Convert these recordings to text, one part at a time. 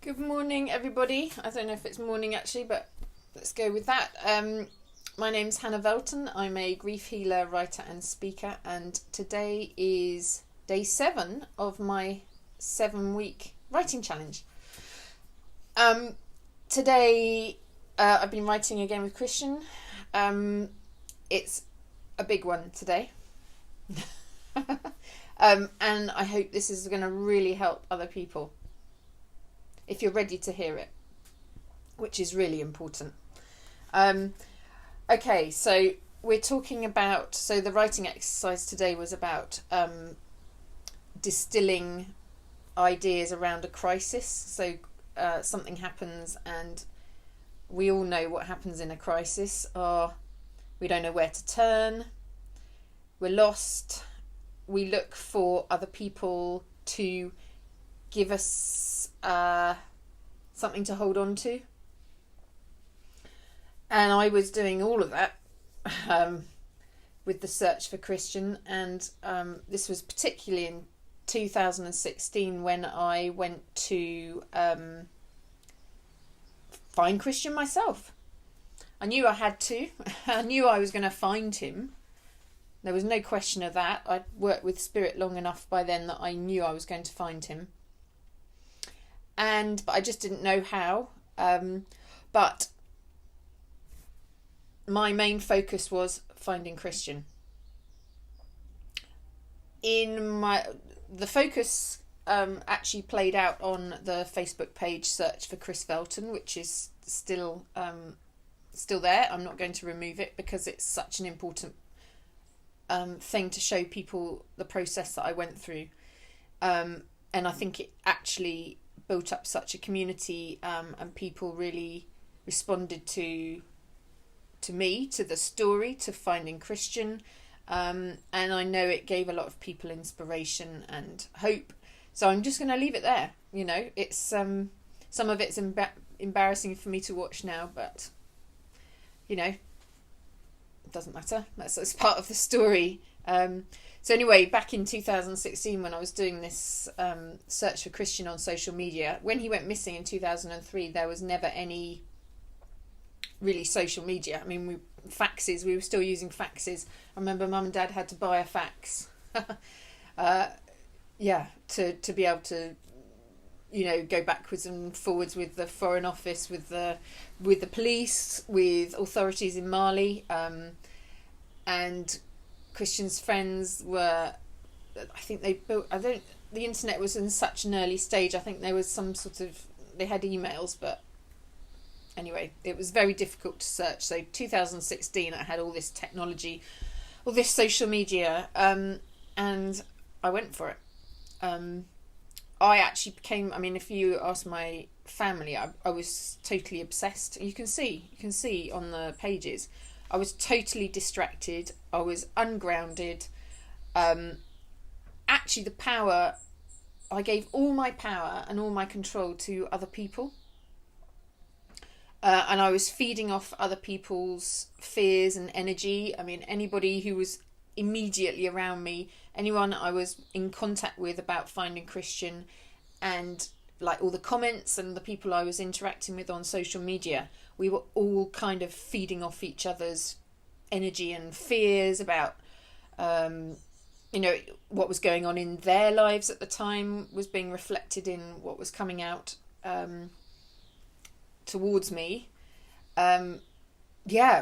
Good morning, everybody. I don't know if it's morning actually, but let's go with that. My name's Hannah Velton. I'm a grief healer, writer and speaker, and today is day 7 of my 7-week writing challenge. Today I've been writing again with Christian. It's a big one today. And I hope this is going to really help other people if you're ready to hear it, which is really important. Okay, so we're talking about, so the writing exercise today was about distilling ideas around a crisis. So something happens and we all know what happens in a crisis, or we don't know where to turn, we're lost, we look for other people to give us something to hold on to. And I was doing all of that with the search for Christian, and this was particularly in 2016 when I went to find Christian myself. I knew I had to. I knew I was going to find him. There was no question of that. I'd worked with Spirit long enough by then that I knew I was going to find him. But I just didn't know how. But my main focus was finding Christian. The focus actually played out on the Facebook page Search for Chris Velton, which is still there. I'm not going to remove it because it's such an important thing to show people the process that I went through. And I think it actually built up such a community, and people really responded to me, to the story, to finding Christian, and I know it gave a lot of people inspiration and hope. So I'm just going to leave it there. You know, it's some of it's embarrassing for me to watch now, but you know, it doesn't matter. That's part of the story. So anyway, back in 2016 when I was doing this search for Christian on social media, when he went missing in 2003, there was never any really social media. I mean, faxes, we were still using faxes. I remember Mum and Dad had to buy a fax to be able to, you know, go backwards and forwards with the Foreign Office, with the police, with authorities in Mali, and Christian's friends were, I think they built, the internet was in such an early stage. I think there was they had emails, but anyway, it was very difficult to search. So 2016, I had all this technology, all this social media, and I went for it. I actually became, I mean, if you ask my family, I was totally obsessed. You can see on the pages, I was totally distracted. I was ungrounded. Actually, I gave all my power and all my control to other people. And I was feeding off other people's fears and energy. I mean, anybody who was immediately around me, anyone I was in contact with about finding Christian, and like all the comments and the people I was interacting with on social media, we were all kind of feeding off each other's energy and fears about, you know, what was going on in their lives at the time was being reflected in what was coming out towards me. It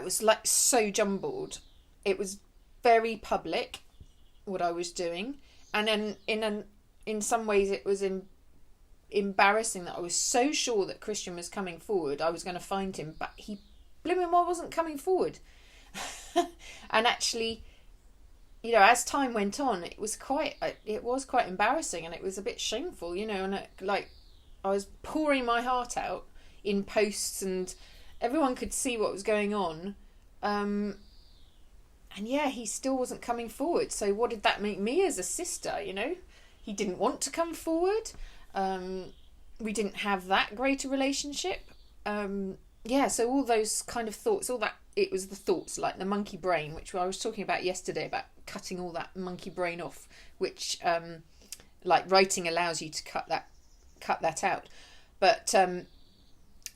was like so jumbled. It was very public what I was doing, and then in some ways it was embarrassing that I was so sure that Christian was coming forward. I was going to find him, but he blooming well wasn't coming forward. And actually, you know, as time went on, it was quite embarrassing, and it was a bit shameful, you know. And I was pouring my heart out in posts, and everyone could see what was going on. And yeah, he still wasn't coming forward. So what did that make me as a sister? You know, he didn't want to come forward. We didn't have that great a relationship. So all those kind of thoughts, it was the thoughts like the monkey brain, which I was talking about yesterday, about cutting all that monkey brain off, which like writing allows you to cut that out. But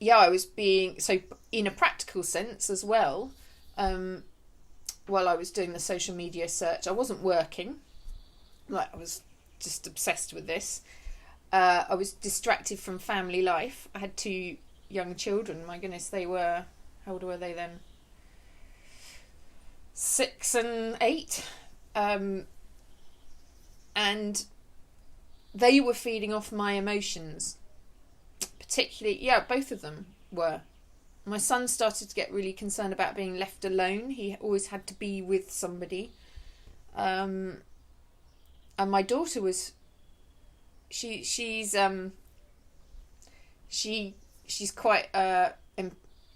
yeah, I was being so in a practical sense as well. While I was doing the social media search, I wasn't working. Like, I was just obsessed with this. I was distracted from family life. I had 2 young children. My goodness, they were, how old were they then? 6 and 8. And they were feeding off my emotions. Particularly, yeah, both of them were. My son started to get really concerned about being left alone. He always had to be with somebody. And my daughter was, she's quite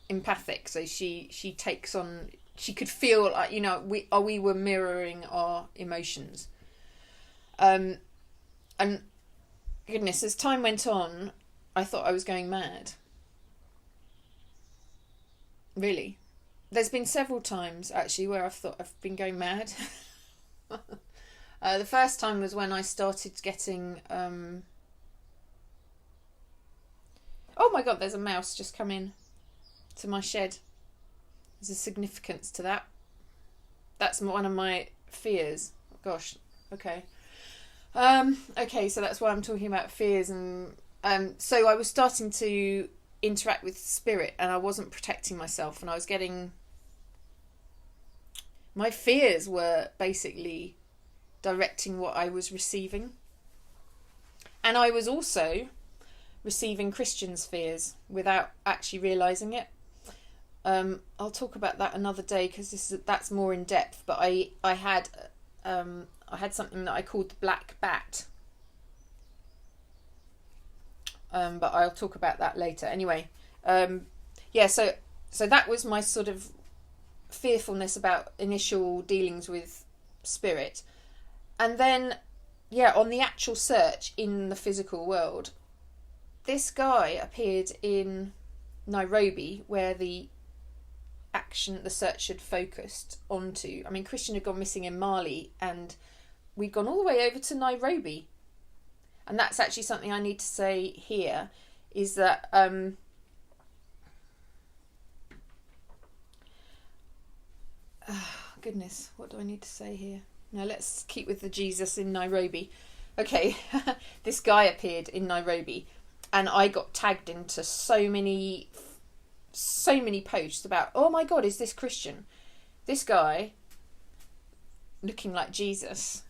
empathic. So she takes on. She could feel like, we were mirroring our emotions. And goodness, as time went on, I thought I was going mad. Really. There's been several times, actually, where I've thought I've been going mad. The first time was when I started getting... Oh my God, there's a mouse just come in to my shed. There's a significance to that. That's one of my fears. Gosh, okay. Okay, so that's why I'm talking about fears. And so I was starting to interact with spirit, and I wasn't protecting myself, and I was getting... My fears were basically directing what I was receiving. And I was also receiving Christians' fears without actually realising it. I'll talk about that another day, because that's more in depth. But I had something that I called the black bat. But I'll talk about that later. Anyway, yeah. So that was my sort of fearfulness about initial dealings with spirit, and then, yeah, on the actual search in the physical world, this guy appeared in Nairobi, where the search had focused onto. I mean, Christian had gone missing in Mali, and we'd gone all the way over to Nairobi. And that's actually something I need to say here, is that goodness, what do I need to say here? No, let's keep with the Jesus in Nairobi. Okay, this guy appeared in Nairobi, and I got tagged into so many posts about, oh my God, is this Christian? This guy, looking like Jesus,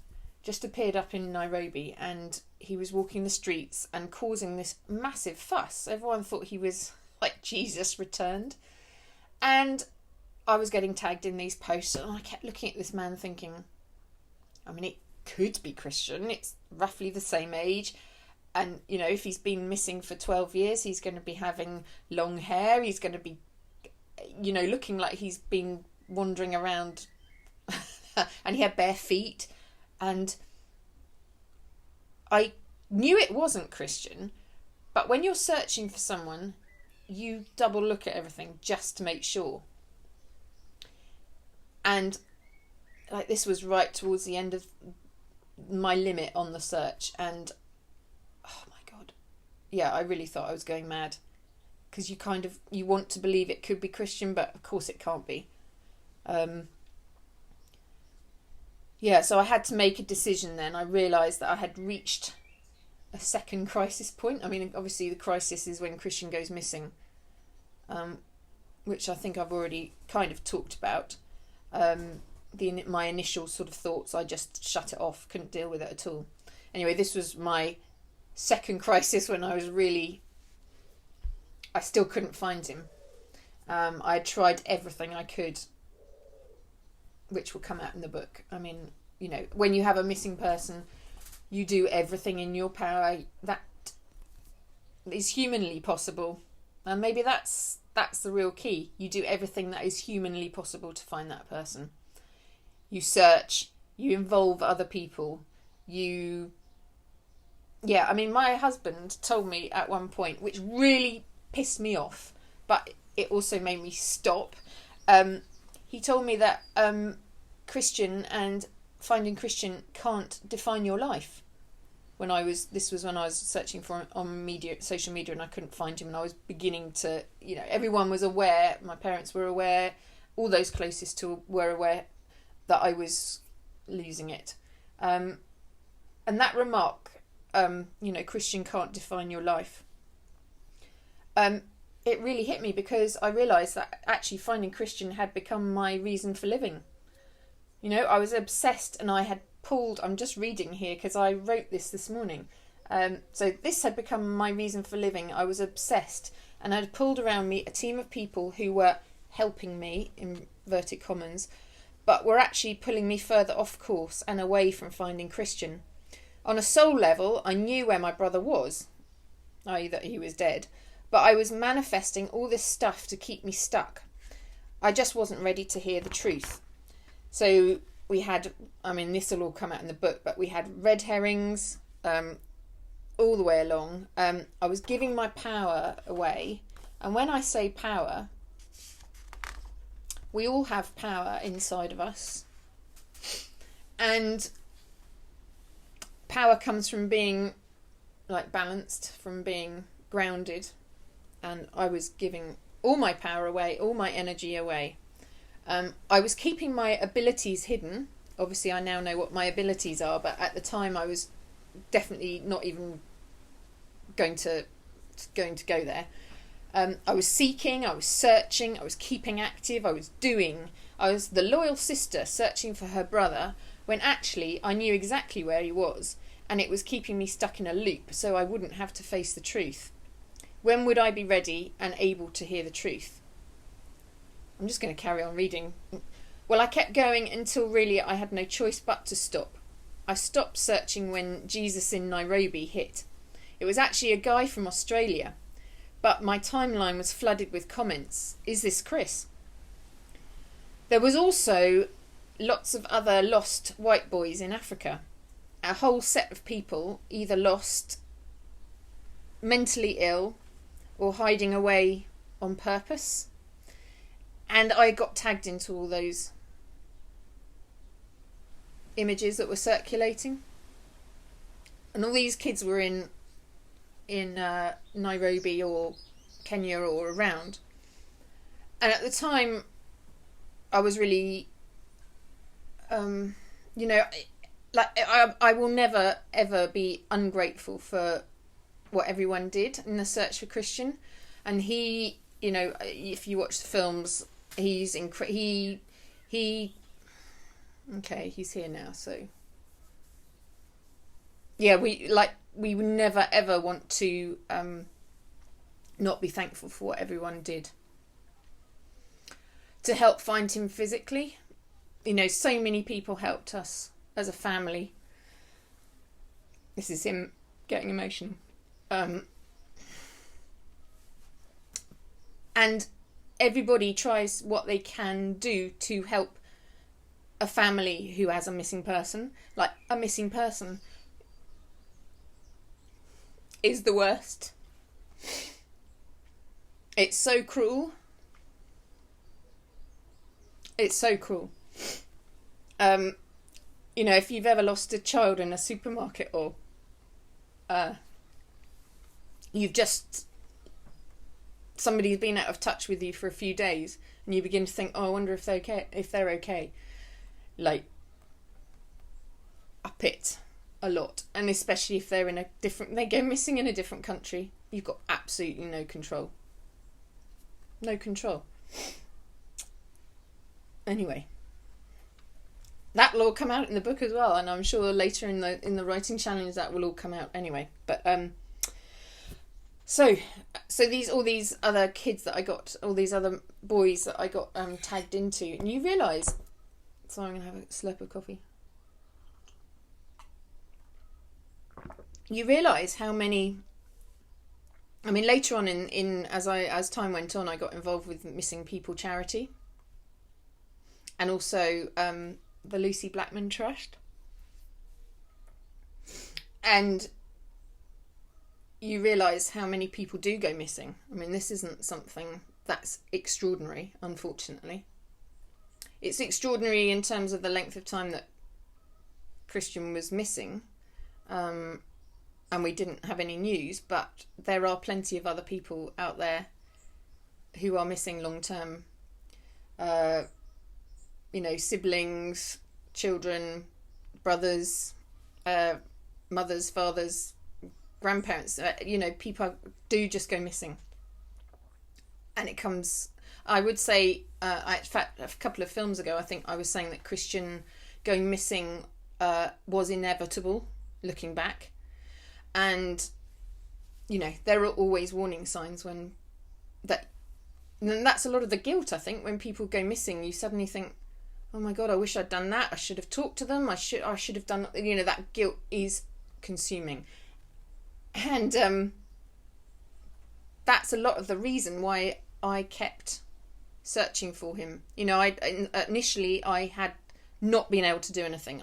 just appeared up in Nairobi, and he was walking the streets and causing this massive fuss. Everyone thought he was like Jesus returned. And I was getting tagged in these posts, and I kept looking at this man thinking, I mean, it could be Christian. It's roughly the same age. And, if he's been missing for 12 years, he's going to be having long hair. He's going to be, looking like he's been wandering around and he had bare feet. And I knew it wasn't Christian, but when you're searching for someone, you double look at everything just to make sure. And like, this was right towards the end of my limit on the search, and oh my God, yeah, I really thought I was going mad, because you want to believe it could be Christian, but of course it can't be. Yeah, so I had to make a decision then. I realised that I had reached a second crisis point. I mean, obviously the crisis is when Christian goes missing, which I think I've already kind of talked about. My initial sort of thoughts, I just shut it off, couldn't deal with it at all. Anyway, this was my second crisis, when I still couldn't find him. I had tried everything I could, which will come out in the book. I mean, when you have a missing person, you do everything in your power that is humanly possible. And maybe that's the real key. You do everything that is humanly possible to find that person. You search, you involve other people, my husband told me at one point, which really pissed me off, but it also made me stop. He told me that Christian and finding Christian can't define your life. This was when I was searching for on social media, and I couldn't find him, and I was beginning to, everyone was aware, my parents were aware, all those closest to were aware that I was losing it. And that remark, Christian can't define your life. It really hit me, because I realised that actually finding Christian had become my reason for living. I was obsessed, and I had pulled, I'm just reading here because I wrote this morning. So this had become my reason for living. I was obsessed, and I had pulled around me a team of people who were helping me, in inverted commas, but were actually pulling me further off course and away from finding Christian. On a soul level, I knew where my brother was, i.e. that he was dead, but I was manifesting all this stuff to keep me stuck. I just wasn't ready to hear the truth. So we had, this will all come out in the book, but we had red herrings all the way along. I was giving my power away. And when I say power, we all have power inside of us. And power comes from being balanced, from being grounded. And I was giving all my power away, all my energy away. I was keeping my abilities hidden. Obviously, I now know what my abilities are, but at the time I was definitely not even going to go there. I was seeking, I was searching, I was keeping active, I was doing. I was the loyal sister searching for her brother, when actually I knew exactly where he was, and it was keeping me stuck in a loop so I wouldn't have to face the truth. When would I be ready and able to hear the truth? I'm just going to carry on reading. Well, I kept going until really I had no choice but to stop. I stopped searching when Jesus in Nairobi hit. It was actually a guy from Australia, but my timeline was flooded with comments. Is this Chris? There was also lots of other lost white boys in Africa. A whole set of people either lost, mentally ill, or hiding away on purpose. And I got tagged into all those images that were circulating. And all these kids were in Nairobi or Kenya or around. And at the time, I was really, I will never, ever be ungrateful for what everyone did in the search for Christian. And he, if you watch the films, he's okay, he's here now, so yeah, we would never ever want to not be thankful for what everyone did to help find him physically. So many people helped us as a family. This is him getting emotional. And everybody tries what they can do to help a family who has a missing person. Like, a missing person is the worst. It's so cruel. It's so cruel. If you've ever lost a child in a supermarket, or somebody's been out of touch with you for a few days, and you begin to think, I wonder if they're okay. Up it a lot. And especially if they're they go missing in a different country, you've got absolutely no control. No control. Anyway, that will all come out in the book as well, and I'm sure later in the writing challenge that will all come out anyway. But so all these other kids that I got, all these other boys that I got tagged into, and you realise. So I'm gonna have a slurp of coffee. You realise how many. Later on in as time went on, I got involved with Missing People Charity, and also the Lucy Blackman Trust. And you realise how many people do go missing. This isn't something that's extraordinary, unfortunately. It's extraordinary in terms of the length of time that Christian was missing. and we didn't have any news, but there are plenty of other people out there who are missing long-term, siblings, children, brothers, mothers, fathers, grandparents. People do just go missing. And it comes, I would say, in fact, a couple of films ago, I think I was saying that Christian going missing was inevitable, looking back. And, there are always warning signs and that's a lot of the guilt, I think, when people go missing. You suddenly think, oh my God, I wish I'd done that. I should have talked to them. I should have done, that guilt is consuming. And that's a lot of the reason why I kept searching for him. Initially I had not been able to do anything.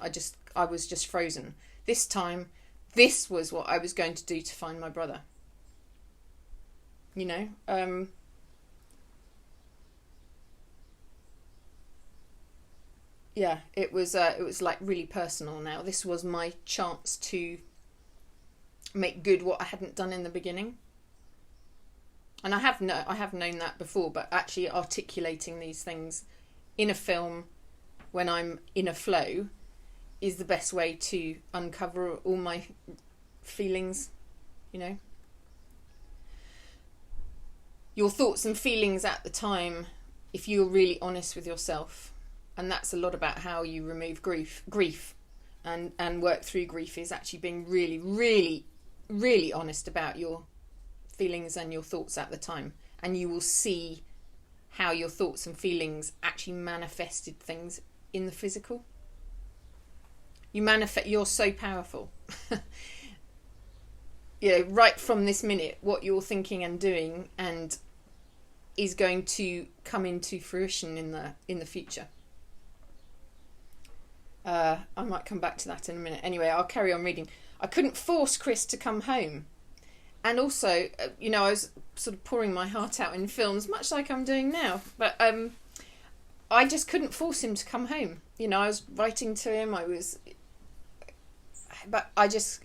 I was just frozen. This time, this was what I was going to do to find my brother. Yeah, it was like really personal now. This was my chance to make good what I hadn't done in the beginning. And I have known that before, but actually articulating these things in a film when I'm in a flow is the best way to uncover all my feelings, Your thoughts and feelings at the time, if you're really honest with yourself, and that's a lot about how you remove grief and work through grief, is actually being really, really, really honest about your feelings and your thoughts at the time. And you will see how your thoughts and feelings actually manifested things in the physical. You're so powerful. Right from this minute, what you're thinking and doing and is going to come into fruition in the future. I might come back to that in a minute. Anyway, I'll carry on reading. I couldn't force Chris to come home. And also, I was sort of pouring my heart out in films, much like I'm doing now. But I just couldn't force him to come home. I was writing to him. But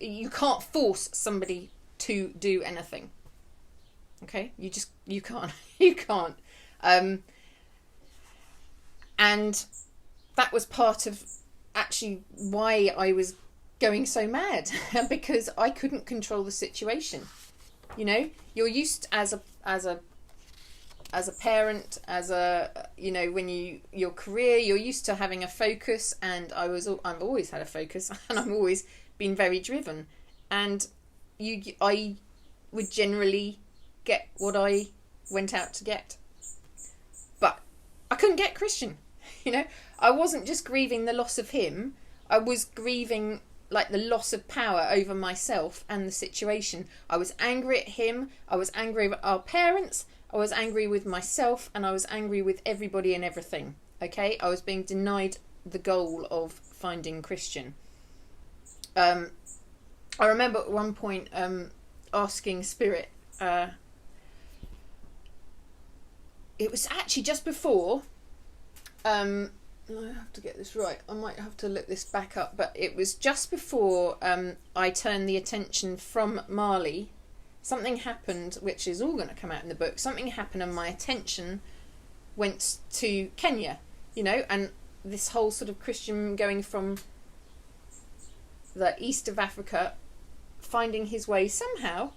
you can't force somebody to do anything. Okay? You can't. You can't. And that was part of actually why I was going so mad, because I couldn't control the situation. You're used as a parent, when your career, you're used to having a focus, and I've always had a focus, and I've always been very driven, and I would generally get what I went out to get. But I couldn't get Christian. I wasn't just grieving the loss of him, I was grieving like the loss of power over myself and the situation. I was angry at him, I was angry with our parents, I was angry with myself, and I was angry with everybody and everything. Okay? I was being denied the goal of finding Christian. I remember at one point asking Spirit, it was actually just before, I have to get this right, I might have to look this back up, but it was just before I turned the attention from Mali. Something happened, which is all going to come out in the book. Something happened and my attention went to Kenya, and this whole sort of Christian going from the east of Africa, finding his way somehow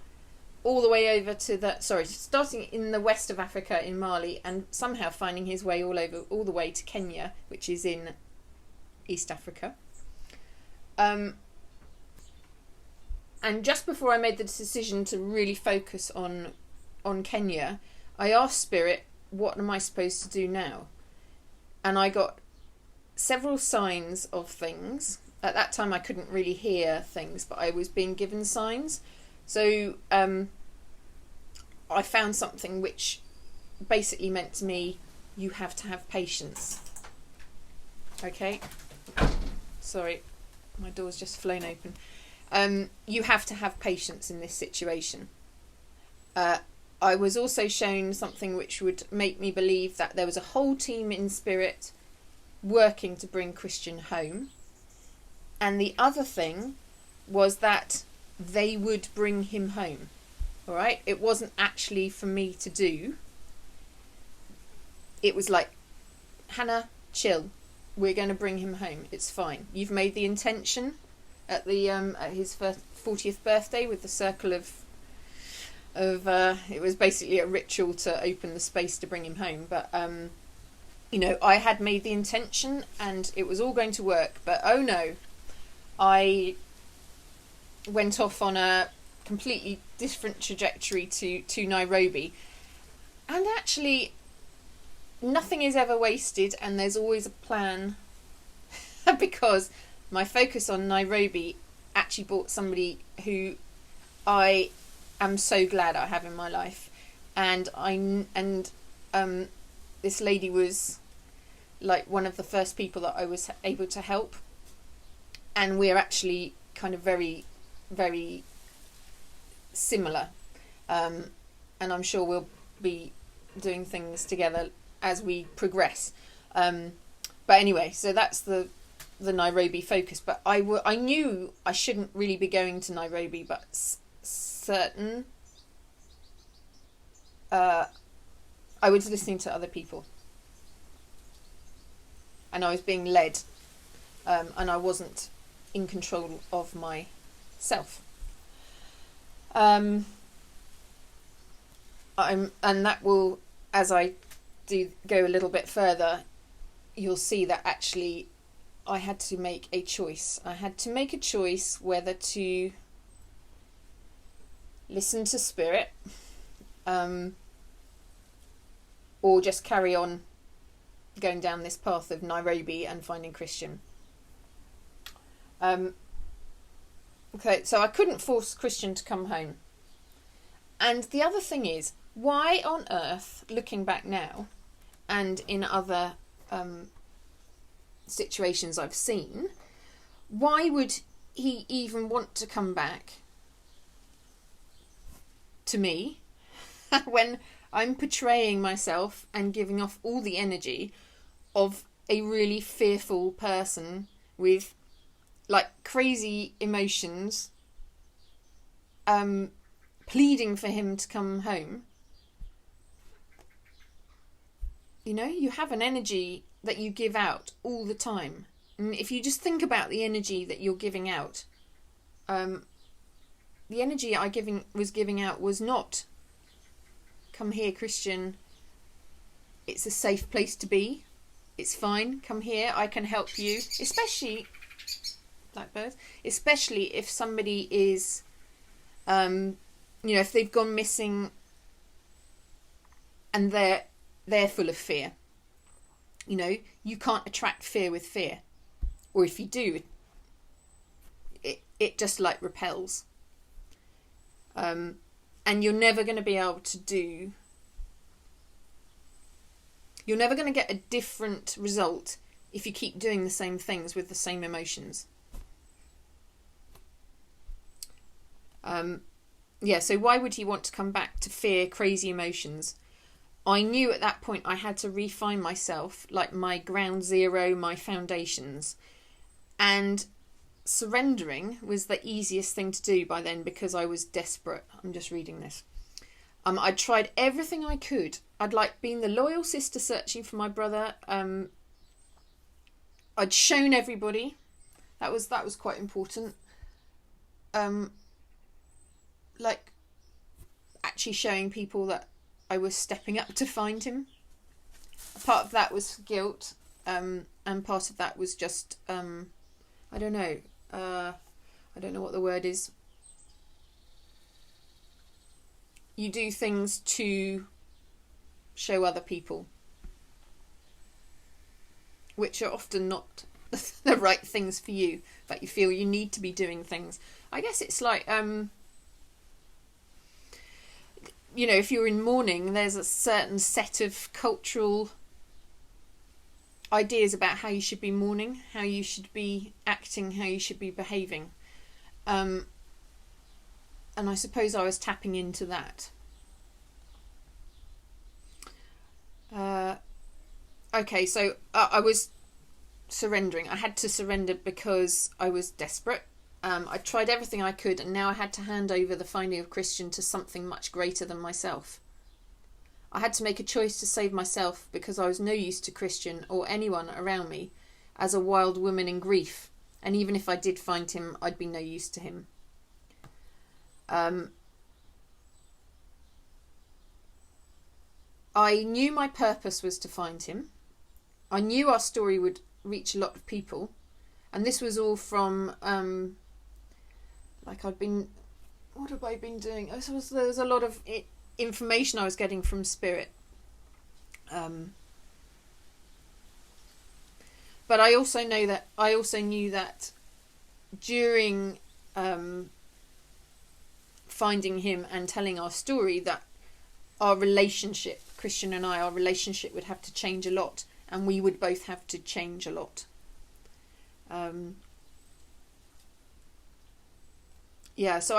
all the way over to starting in the west of Africa in Mali, and somehow finding his way all the way to Kenya, which is in East Africa. And just before I made the decision to really focus on Kenya, I asked Spirit, what am I supposed to do now? And I got several signs of things. At that time I couldn't really hear things, but I was being given signs. So I found something which basically meant to me, you have to have patience. Okay? Sorry, my door's just flown open. You have to have patience in this situation. I was also shown something which would make me believe that there was a whole team in Spirit working to bring Christian home. And the other thing was that they would bring him home. All right? It wasn't actually for me to do. It was like, Hannah, chill. We're going to bring him home. It's fine. You've made the intention at the at his 40th birthday with the circle of it was basically a ritual to open the space to bring him home. But you know, I had made the intention and it was all going to work. But oh no, I went off on a completely different trajectory to Nairobi, and actually nothing is ever wasted, and there's always a plan. Because my focus on Nairobi actually brought somebody who I am so glad I have in my life, and this lady was like one of the first people that I was able to help, and we're actually kind of very, very similar, and I'm sure we'll be doing things together as we progress. But anyway, so that's the Nairobi focus. But I knew I shouldn't really be going to Nairobi, but certain I was listening to other people, and I was being led, and I wasn't in control of myself. And that will, as I do go a little bit further, you'll see that actually I had to make a choice. I had to make a choice whether to listen to spirit, or just carry on going down this path of Nairobi and finding Christian. Okay, so I couldn't force Christian to come home. And the other thing is, why on earth, looking back now, and in other situations I've seen, why would he even want to come back to me when I'm portraying myself and giving off all the energy of a really fearful person with like crazy emotions, pleading for him to come home? You know, you have an energy that you give out all the time. And if you just think about the energy that you're giving out, the energy I was giving out was not, come here, Christian, it's a safe place to be, it's fine, come here, I can help you. Especially, blackbirds, especially if somebody is, you know, if they've gone missing and they're full of fear. You know, you can't attract fear with fear. Or if you do, it just like repels. And you're never going to be able to do... You're never going to get a different result if you keep doing the same things with the same emotions. Yeah, so why would he want to come back to fear crazy emotions? I knew at that point I had to refine myself, like my ground zero, my foundations. And surrendering was the easiest thing to do by then because I was desperate. I'm just reading this. I'd tried everything I could. I'd like been the loyal sister searching for my brother. I'd shown everybody. That was quite important. Like actually showing people that I was stepping up to find him. Part of that was guilt, and part of that was just, I don't know what the word is. You do things to show other people, which are often not the right things for you, but you feel you need to be doing things. I guess it's like, you know, if you're in mourning, there's a certain set of cultural ideas about how you should be mourning, how you should be acting, how you should be behaving. And I suppose I was tapping into that. Okay, so I was surrendering. I had to surrender because I was desperate. I tried everything I could, and now I had to hand over the finding of Christian to something much greater than myself. I had to make a choice to save myself because I was no use to Christian or anyone around me as a wild woman in grief, and even if I did find him, I'd be no use to him. I knew my purpose was to find him. I knew our story would reach a lot of people, and this was all from what have I been doing? There was a lot of information I was getting from Spirit. But I also knew that during finding him and telling our story, that our relationship, Christian and I, our relationship would have to change a lot, and we would both have to change a lot. So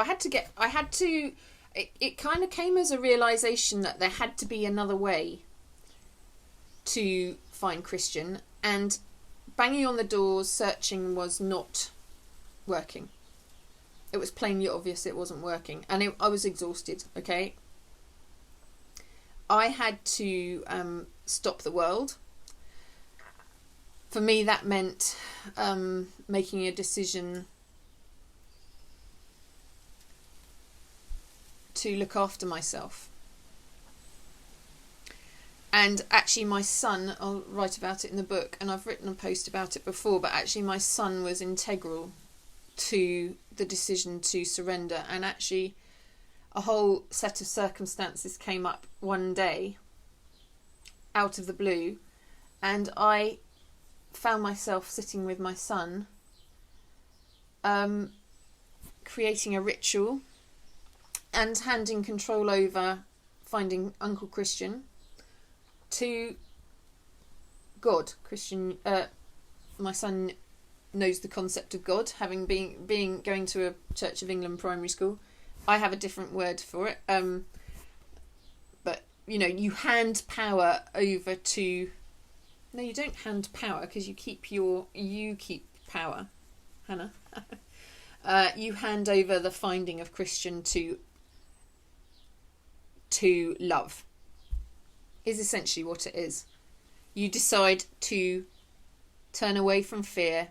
it kind of came as a realization that there had to be another way to find Christian, and banging on the doors, searching was not working. It was plainly obvious it wasn't working, and I was exhausted, okay? I had to stop the world. For me, that meant making a decision to look after myself. And actually my son, I'll write about it in the book, and I've written a post about it before, but actually my son was integral to the decision to surrender. And actually a whole set of circumstances came up one day out of the blue, and I found myself sitting with my son, creating a ritual and handing control over finding Uncle Christian to God. My son knows the concept of God, having been going to a Church of England primary school. I have a different word for it, but you hand power over to. No, you don't hand power, because you keep power, Hannah. You hand over the finding of Christian to love, is essentially what it is. You decide to turn away from fear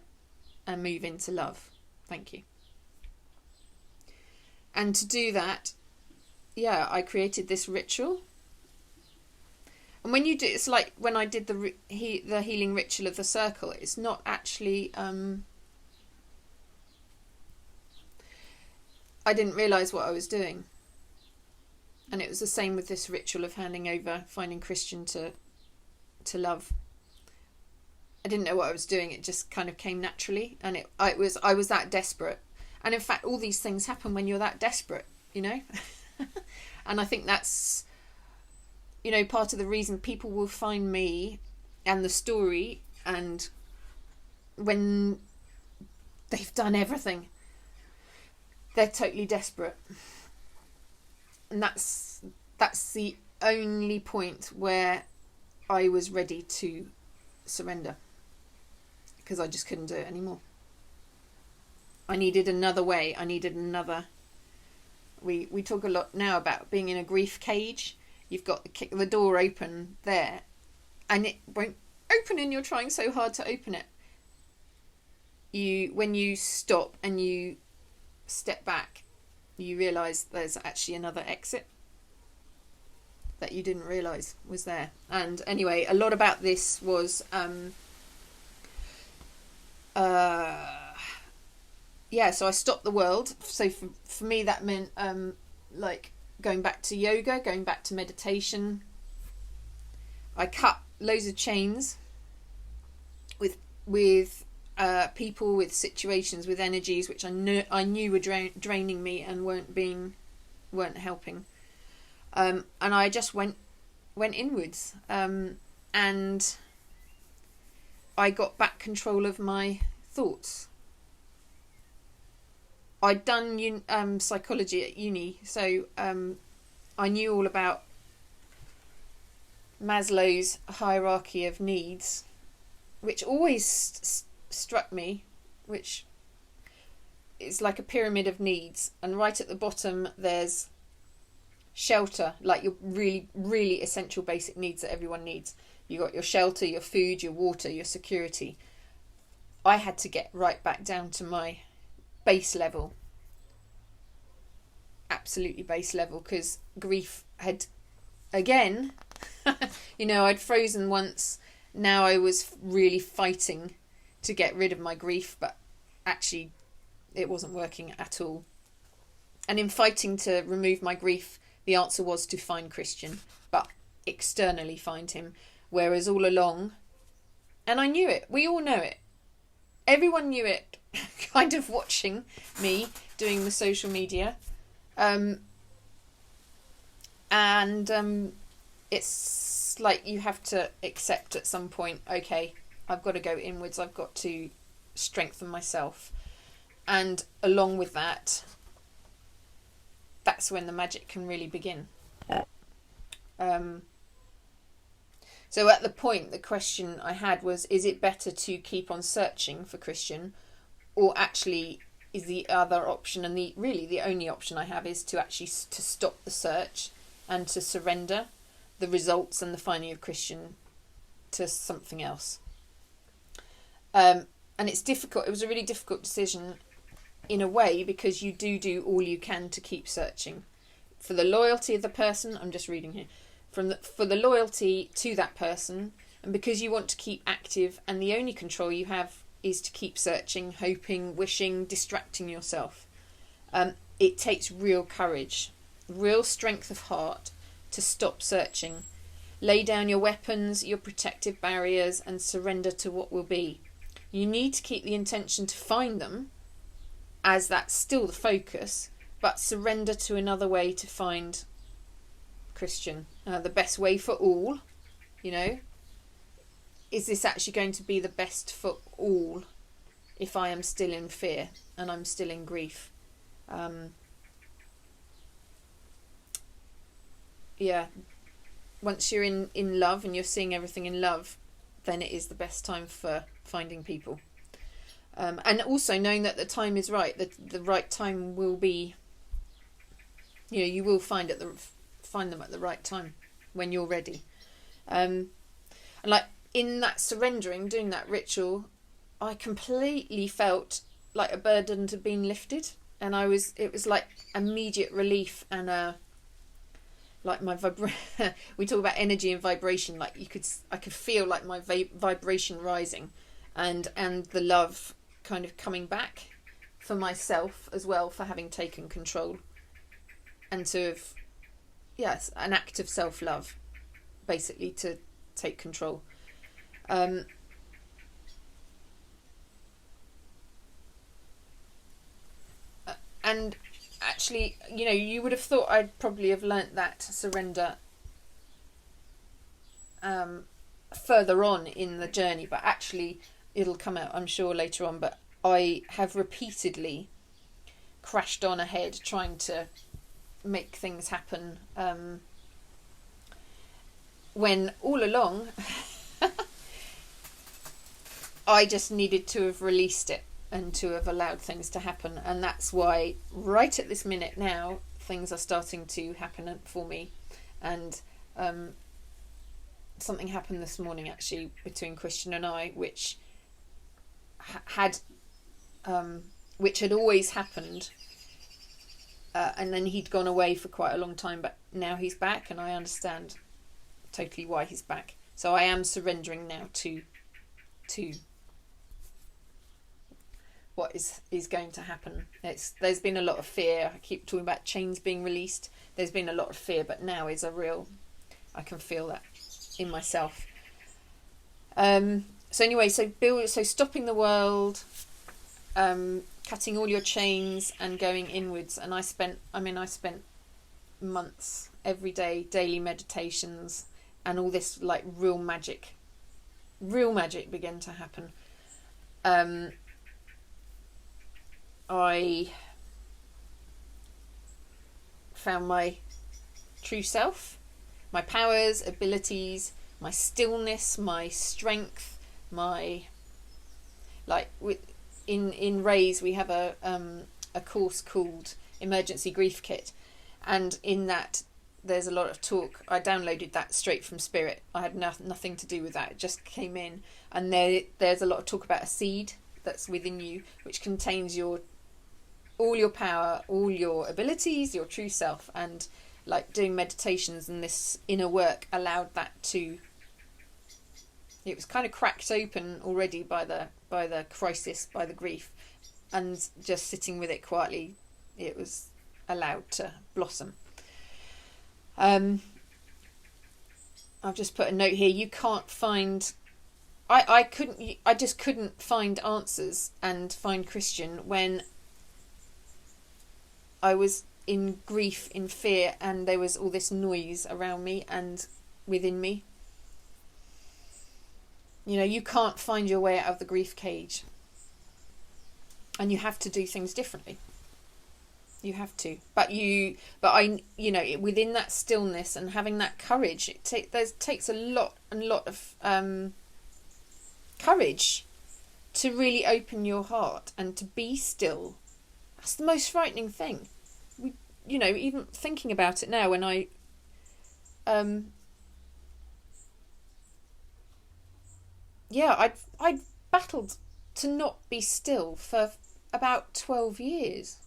and move into love. Thank you. And to do that, I created this ritual. And when you do, it's like when I did the healing ritual of the circle. It's not actually. I didn't realise what I was doing. And it was the same with this ritual of handing over, finding Christian to love. I didn't know what I was doing. It just kind of came naturally, and I was that desperate. And in fact, all these things happen when you're that desperate, And I think that's, part of the reason people will find me and the story, and when they've done everything, they're totally desperate. And that's the only point where I was ready to surrender, because I just couldn't do it anymore. I needed another way. I needed another. We talk a lot now about being in a grief cage. You've got to kick the door open there, and it won't open, and you're trying so hard to open it. When you stop and you step back, you realise there's actually another exit that you didn't realise was there. And anyway, a lot about this was so I stopped the world. So for me that meant like going back to yoga, going back to meditation. I cut loads of chains with people, with situations, with energies which I knew were draining me and weren't helping. And I just went inwards, and I got back control of my thoughts. I'd done psychology at uni, so I knew all about Maslow's hierarchy of needs, which always struck me, which it's like a pyramid of needs, and right at the bottom there's shelter, like your really, really essential basic needs that everyone needs. You got your shelter, your food, your water, your security. I had to get right back down to my base level, absolutely base level, because grief had, again, I'd frozen once. Now I was really fighting to get rid of my grief, but actually it wasn't working at all. And in fighting to remove my grief, the answer was to find Christian, but externally find him. Whereas all along, and I knew it, we all know it, everyone knew it, kind of watching me doing the social media. It's like you have to accept at some point, okay, I've got to go inwards, I've got to strengthen myself. And along with that, that's when the magic can really begin. So at the point, the question I had was, is it better to keep on searching for Christian, or actually is the other option, and the only option I have, is to actually to stop the search and to surrender the results and the finding of Christian to something else. And it's difficult. It was a really difficult decision in a way, because you do all you can to keep searching for the loyalty of the person. I'm just reading here. For the loyalty to that person, and because you want to keep active, and the only control you have is to keep searching, hoping, wishing, distracting yourself. It takes real courage, real strength of heart to stop searching. Lay down your weapons, your protective barriers, and surrender to what will be. You need to keep the intention to find them, as that's still the focus, but surrender to another way to find Christian. The best way for all, is this actually going to be the best for all if I am still in fear and I'm still in grief? Once you're in love and you're seeing everything in love, then it is the best time for finding people. And also knowing that the time is right, that the right time will be, you will find them at the right time when you're ready. And like in that surrendering, doing that ritual, I completely felt like a burden had been lifted, and it was like immediate relief, and like my we talk about energy and vibration, like I could feel like my vibration rising, and the love kind of coming back for myself as well, for having taken control, and to have, yes, an act of self-love, basically, to take control. And actually, you would have thought I'd probably have learnt that surrender further on in the journey, but actually it'll come out, I'm sure, later on. But I have repeatedly crashed on ahead trying to make things happen, when all along I just needed to have released it and to have allowed things to happen. And that's why right at this minute now things are starting to happen for me. And something happened this morning actually between Christian and I, which had always happened, and then he'd gone away for quite a long time, but now he's back, and I understand totally why he's back. So I am surrendering now to what is going to happen. There's been a lot of fear. I keep talking about chains being released. There's been a lot of fear, but now is I can feel that in myself. So anyway, so stopping the world, cutting all your chains and going inwards. And I spent months, every day, daily meditations, and all this like real magic began to happen. I found my true self, my powers, abilities, my stillness, my strength, in Raise we have a course called Emergency Grief Kit, and in that there's a lot of talk. I downloaded that straight from Spirit. I had nothing to do with that. It just came in, and there's a lot of talk about a seed that's within you, which contains all your power, all your abilities, your true self, and like doing meditations and this inner work allowed that to. It was kind of cracked open already by the crisis, by the grief, and just sitting with it quietly, it was allowed to blossom. I've just put a note here. You can't find. I just couldn't find answers and find Christian when I was in grief, in fear, and there was all this noise around me and within me. You know, you can't find your way out of the grief cage, and you have to do things differently. You have to, but within that stillness and having that courage, it takes a lot of courage to really open your heart and to be still. That's the most frightening thing. Even thinking about it now, when I'd battled to not be still for about 12 years.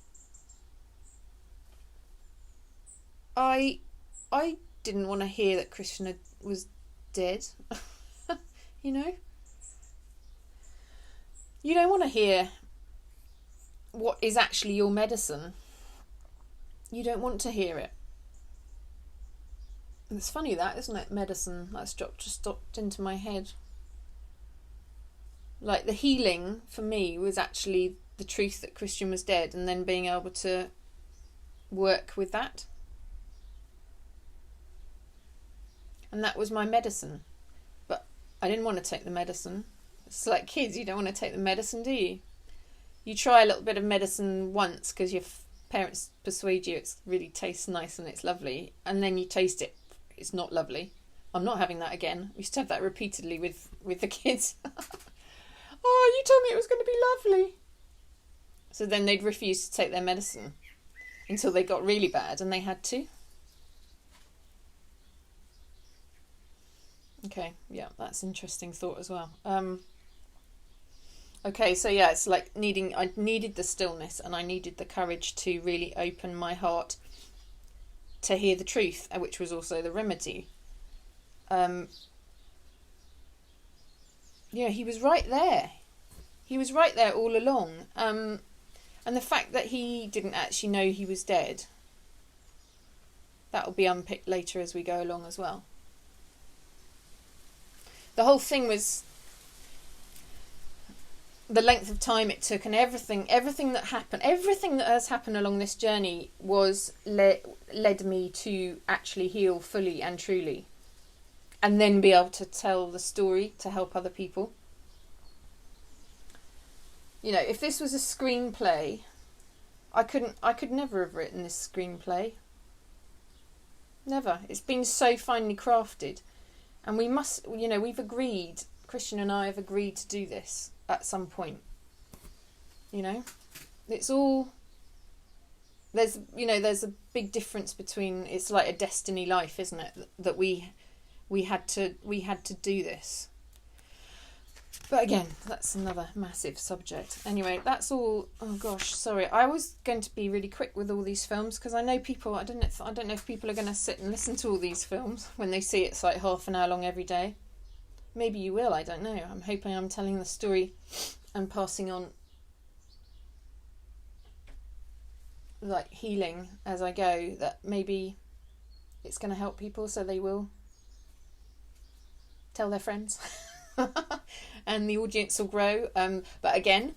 I didn't want to hear that Krishna was dead. You know? You don't want to hear what is actually your medicine. You don't want to hear it. And it's funny that, isn't it? Medicine. That's just dropped into my head. Like, the healing for me was actually the truth that Christian was dead, and then being able to work with that. And that was my medicine. But I didn't want to take the medicine. It's like kids, you don't want to take the medicine, do you? You try a little bit of medicine once because your parents persuade you it really tastes nice and it's lovely, and then you taste it, it's not lovely. I'm not having that again. We used to have that repeatedly with the kids. Oh, you told me it was going to be lovely. So then they'd refuse to take their medicine until they got really bad and they had to. Okay, yeah, that's an interesting thought as well. Okay, so yeah, it's like I needed the stillness and I needed the courage to really open my heart to hear the truth, which was also the remedy. He was right there. He was right there all along. And the fact that he didn't actually know he was dead, that will be unpicked later as we go along as well. The whole thing was the length of time it took, and everything that happened, everything that has happened along this journey was led me to actually heal fully and truly, and then be able to tell the story to help other people. You know, if this was a screenplay, I could never have written this screenplay. Never. It's been so finely crafted. And we must, we've agreed, Christian and I have agreed to do this at some point. It's all, there's a big difference between, it's like a destiny life, isn't it? That we had to do this. But again, that's another massive subject. Anyway, that's all. Oh gosh, sorry. I was going to be really quick with all these films because I know people. I don't know if people are going to sit and listen to all these films when they see it's like half an hour long every day. Maybe you will. I don't know. I'm hoping I'm telling the story and passing on like healing as I go. That maybe it's going to help people, so they will tell their friends. And the audience will grow. But again,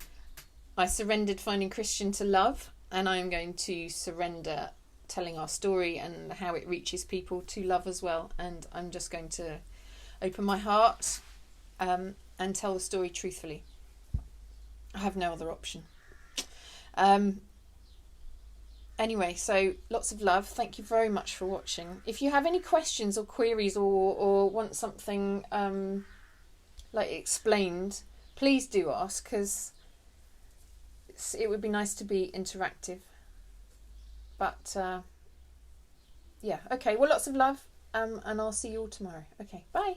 I surrendered finding Christian to love, and I'm going to surrender telling our story and how it reaches people to love as well. And I'm just going to open my heart and tell the story truthfully. I have no other option. Anyway, so lots of love. Thank you very much for watching. If you have any questions or queries or want something like explained, please do ask, because it would be nice to be interactive. But yeah, okay. Well, lots of love, and I'll see you all tomorrow. Okay, bye.